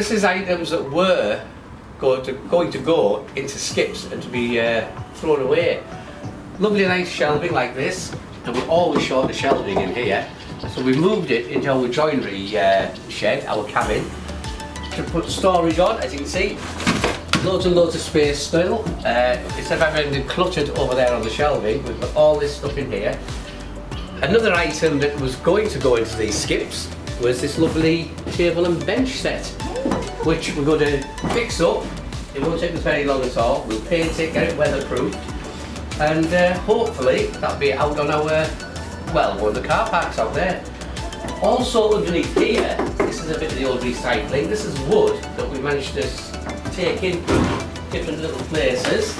This is items that were going to go into skips and to be thrown away. Lovely nice shelving like this, and we always short the shelving in here. So we moved it into our joinery shed, our cabin, to put storage on. As you can see, loads and loads of space still. Instead of having it cluttered over there on the shelving, we've got all this stuff in here. Another item that was going to go into these skips was this lovely table and bench set, which we're going to fix up. It won't take us very long at all. We'll paint it, get it weatherproof, and hopefully that'll be out on our, well, one of the car parks out there. Also underneath here, this is a bit of the old recycling. This is wood that we managed to take in from different little places,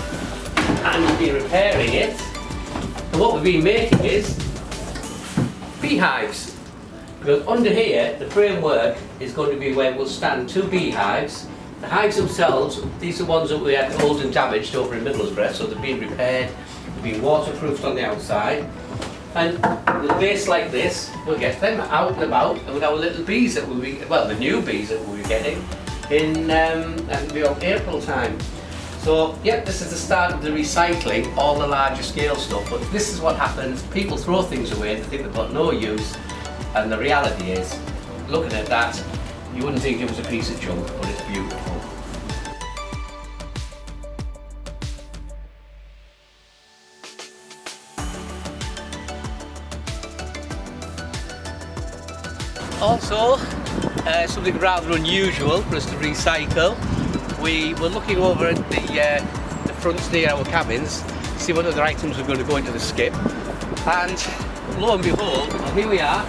and we'll be repairing it. And what we've been making is beehives. Because under here, the framework is going to be where we'll stand 2 beehives. The hives themselves, these are ones that we had old and damaged over in Middlesbrough, so they've been repaired, they've been waterproofed on the outside. And with a base like this, we'll get them out and about, and with our little bees that we'll be, well, the new bees that we'll be getting in April time. So, yeah, this is the start of the recycling, all the larger scale stuff, but this is what happens. People throw things away, they think they've got no use, and the reality is, looking at that, you wouldn't think it was a piece of junk, but it's beautiful. Also, something rather unusual for us to recycle. We were looking over at the fronts near our cabins to see what other items were going to go into the skip, and lo and behold, here we are.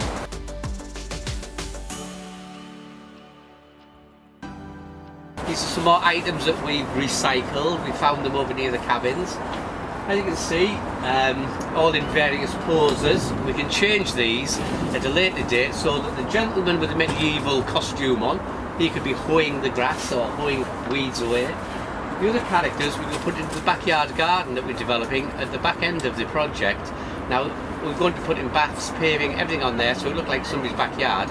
These are some more items that we've recycled. We found them over near the cabins. As you can see, all in various poses. We can change these at a later date so that the gentleman with the medieval costume on, he could be hoeing the grass or hoeing weeds away. The other characters we can put into the backyard garden that we're developing at the back end of the project. Now, we're going to put in baths, paving, everything on there so it looks like somebody's backyard.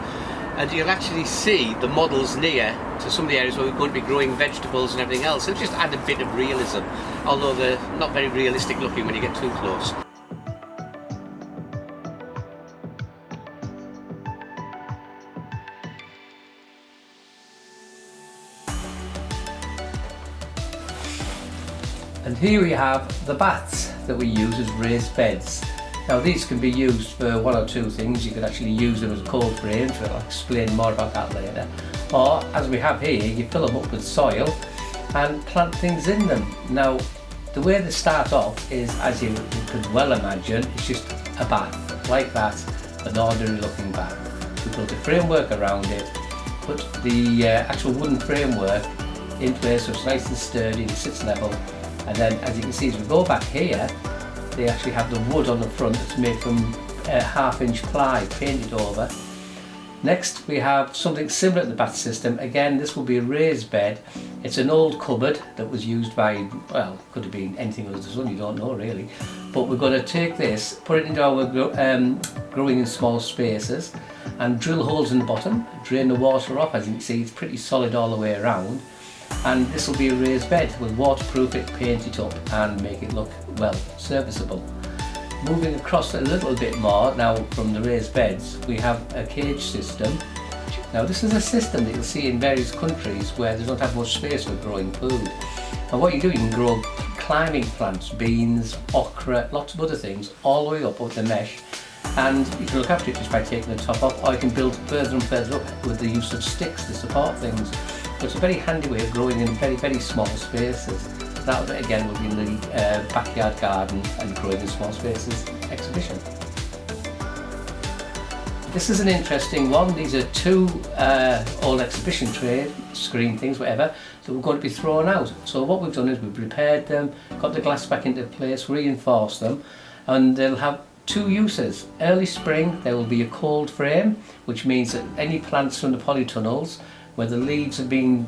And you'll actually see the models near to some of the areas where we're going to be growing vegetables and everything else. It'll just add a bit of realism, although they're not very realistic looking when you get too close. And here we have the baths that we use as raised beds. Now these can be used for one or two things. You could actually use them as cold frames, I'll explain more about that later. Or, as we have here, you fill them up with soil and plant things in them. Now, the way they start off is, as you could well imagine, it's just a bath, like that, an ordinary looking bath. We built a framework around it, put the actual wooden framework in place so it's nice and sturdy and sits level. And then, as you can see, as we go back here, they actually have the wood on the front that's made from 1/2-inch ply painted over. Next we have something similar to the bath system. Again, this will be a raised bed. It's an old cupboard that was used by, well, could have been anything under the sun, you don't know really. But we're going to take this, put it into our growing in small spaces, and drill holes in the bottom, drain the water off. As you can see, it's pretty solid all the way around. And this will be a raised bed. We'll waterproof it, paint it up and make it look, well, serviceable. Moving across a little bit more now from the raised beds, we have a cage system. Now this is a system that you'll see in various countries where they don't have much space for growing food. And what you do, you can grow climbing plants, beans, okra, lots of other things, all the way up with the mesh. And you can look after it just by taking the top off, or you can build further and further up with the use of sticks to support things. So it's a very handy way of growing in very, very small spaces. That again will be in the backyard garden and growing in small spaces exhibition. This is an interesting one. These are 2 old exhibition tray screen things, whatever, that we're going to be throwing out. So what we've done is we've repaired them, got the glass back into place, reinforced them, and they'll have 2 uses. Early spring there will be a cold frame, which means that any plants from the polytunnels where the leaves have been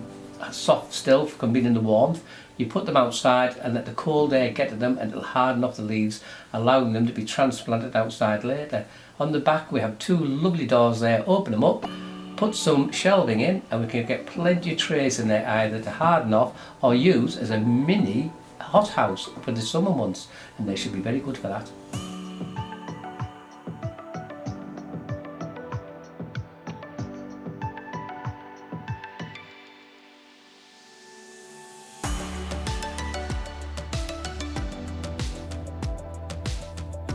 soft still from being in the warmth, you put them outside and let the cold air get to them and it'll harden off the leaves, allowing them to be transplanted outside later. On the back we have 2 lovely doors there, open them up, put some shelving in, and we can get plenty of trays in there either to harden off or use as a mini hothouse for the summer months, and they should be very good for that.